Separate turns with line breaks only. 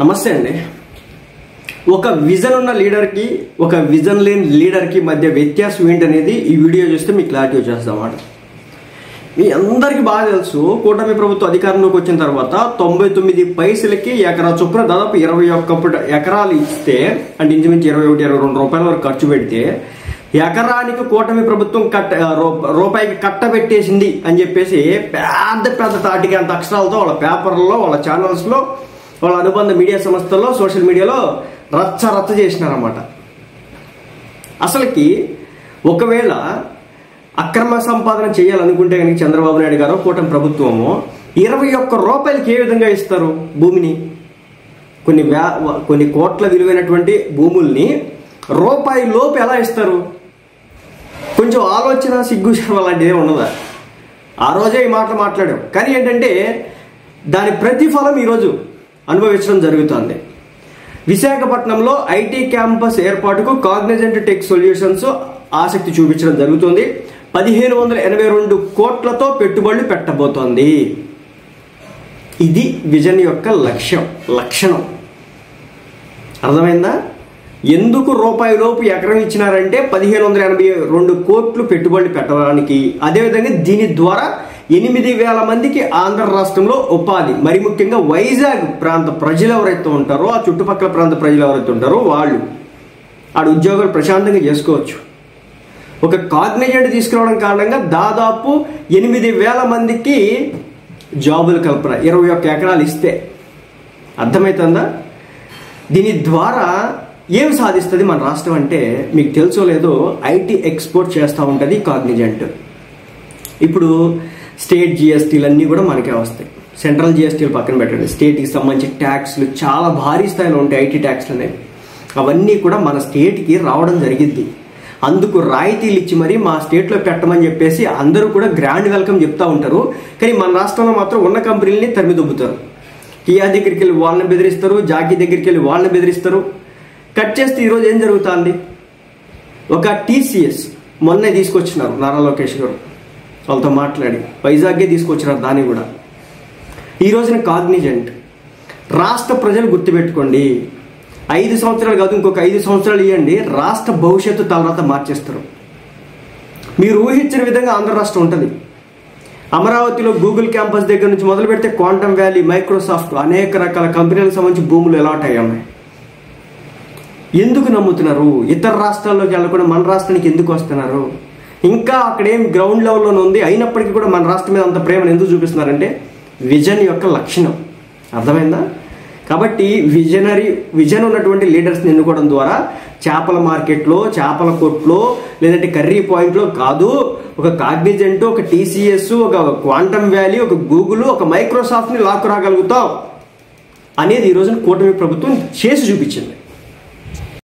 నమస్తే అండి. ఒక విజన్ ఉన్న లీడర్కి ఒక విజన్ లేని లీడర్కి మధ్య వ్యత్యాసం ఏంటనేది ఈ వీడియో చూస్తే మీకు క్లారిటీ వచ్చేస్తామాట. మీ అందరికీ బాగా తెలుసు, కూటమి ప్రభుత్వం అధికారంలోకి వచ్చిన తర్వాత 99 పైసలకి ఎకరా చొప్పున దాదాపు 21 ఎకరాలు ఇస్తే, అంటే ఇంచుమించు 21-22 రూపాయల వరకు ఖర్చు పెడితే ఎకరానికి కూటమి ప్రభుత్వం రూపాయికి కట్టబెట్టేసింది అని చెప్పేసి పెద్ద పెద్ద తాటికి అంత అక్షరాలతో వాళ్ళ పేపర్లలో, వాళ్ళ ఛానల్స్లో, వాళ్ళ అనుబంధ మీడియా సంస్థల్లో, సోషల్ మీడియాలో రచ్చ చేసినారన్నమాట. అసలుకి ఒకవేళ అక్రమ సంపాదన చేయాలనుకుంటే కనుక చంద్రబాబు నాయుడు గారు, కూటమి ప్రభుత్వము 21 రూపాయలకి ఏ విధంగా ఇస్తారు భూమిని? కొన్ని కోట్ల విలువైనటువంటి భూముల్ని రూపాయి లోపు ఎలా ఇస్తారు? కొంచెం ఆలోచన, సిగ్గు లాంటిదే ఉండదా? ఆ రోజే ఈ మాటలు మాట్లాడాం, కానీ ఏంటంటే దాని ప్రతిఫలం ఈరోజు అనుభవించడం జరుగుతుంది. విశాఖపట్నంలో ఐటీ క్యాంపస్ ఏర్పాటుకు కాగ్నిజెంట్ టెక్ సొల్యూషన్స్ ఆసక్తి చూపించడం జరుగుతుంది. 1582 కోట్లతో పెట్టుబడులు పెట్టబోతోంది. ఇది విజన్ యొక్క లక్షణం. అర్థమైందా? ఎందుకు రూపాయి లోపు ఎకరం ఇచ్చినారంటే 1582 కోట్లు పెట్టుబడులు పెట్టడానికి. అదేవిధంగా దీని ద్వారా 8,000 మందికి ఆంధ్ర రాష్ట్రంలో ఉపాధి, మరి ముఖ్యంగా వైజాగ్ ప్రాంత ప్రజలు ఎవరైతే ఉంటారో, ఆ చుట్టుపక్కల ప్రాంత ప్రజలు ఎవరైతే ఉంటారో వాళ్ళు ఆడ ఉద్యోగాలు ప్రశాంతంగా చేసుకోవచ్చు. ఒక కాగ్నిజెంట్ తీసుకురావడం కారణంగా దాదాపు 8,000 మందికి జాబులు కల్పన, 21 ఎకరాలు ఇస్తే. అర్థమవుతుందా? దీని ద్వారా ఏం సాధిస్తుంది మన రాష్ట్రం అంటే, మీకు తెలుసో లేదో, ఐటీ ఎక్స్పోర్ట్ చేస్తూ ఉంటుంది కాగ్నిజెంట్. ఇప్పుడు స్టేట్ జిఎస్టీలు అన్నీ కూడా మనకే వస్తాయి. సెంట్రల్ జిఎస్టీలు పక్కన పెట్టండి, స్టేట్కి సంబంధించి ట్యాక్స్లు చాలా భారీ స్థాయిలో ఉంటాయి. ఐటీ ట్యాక్స్లు అనేవి అవన్నీ కూడా మన స్టేట్కి రావడం జరిగింది. అందుకు రాయితీలు ఇచ్చి మరి మా స్టేట్లో పెట్టమని చెప్పేసి అందరూ కూడా గ్రాండ్ వెల్కమ్ చెప్తా ఉంటారు. కానీ మన రాష్ట్రంలో మాత్రం ఉన్న కంపెనీలని తరిమి దొబ్బుతారు. కియా దగ్గరికి వెళ్ళి వాళ్ళని బెదిరిస్తారు, జాకీ దగ్గరికి వెళ్ళి వాళ్ళని బెదిరిస్తారు. కట్ చేస్తే ఈరోజు ఏం జరుగుతుంది? ఒక టీసీఎస్ మొన్నే తీసుకొచ్చినారు నారా లోకేష్ గారు, వాళ్ళతో మాట్లాడి వైజాగ్గే తీసుకొచ్చినారు. దాన్ని కూడా ఈ రోజున కాగ్నిజెంట్. రాష్ట్ర ప్రజలు గుర్తుపెట్టుకోండి, 5 సంవత్సరాలు కాదు, ఇంకొక 5 సంవత్సరాలు ఇవ్వండి, రాష్ట్ర భవిష్యత్తు తలరాత మార్చేస్తారు. మీరు ఊహించిన విధంగా ఆంధ్ర రాష్ట్రం ఉంటుంది. అమరావతిలో గూగుల్ క్యాంపస్ దగ్గర నుంచి మొదలు పెడితే క్వాంటమ్ వ్యాలీ, మైక్రోసాఫ్ట్, అనేక రకాల కంపెనీలకు సంబంధించి భూములు అలాట్ అయ్యాయి. ఎందుకు నమ్ముతున్నారు? ఇతర రాష్ట్రాల్లోకి వెళ్ళకుండా మన రాష్ట్రానికి ఎందుకు వస్తున్నారు? ఇంకా అక్కడేం గ్రౌండ్ లెవెల్లోనే ఉంది, అయినప్పటికీ కూడా మన రాష్ట్రం మీద అంత ప్రేమను ఎందుకు చూపిస్తున్నారంటే విజన్ యొక్క లక్షణం. అర్థమైందా? కాబట్టి విజన్ ఉన్నటువంటి లీడర్స్ని ఎన్నుకోవడం ద్వారా చేపల మార్కెట్లో, చేపల కొట్లో, లేదంటే కర్రీ పాయింట్లో కాదు, ఒక కాగ్నిజెంట్, ఒక టీసీఎస్, ఒక క్వాంటమ్ వ్యాలీ, ఒక గూగుల్, ఒక మైక్రోసాఫ్ట్ని లాక్కు రాగలుగుతాం అనేది ఈరోజు కూటమి ప్రభుత్వం చేసి చూపించింది.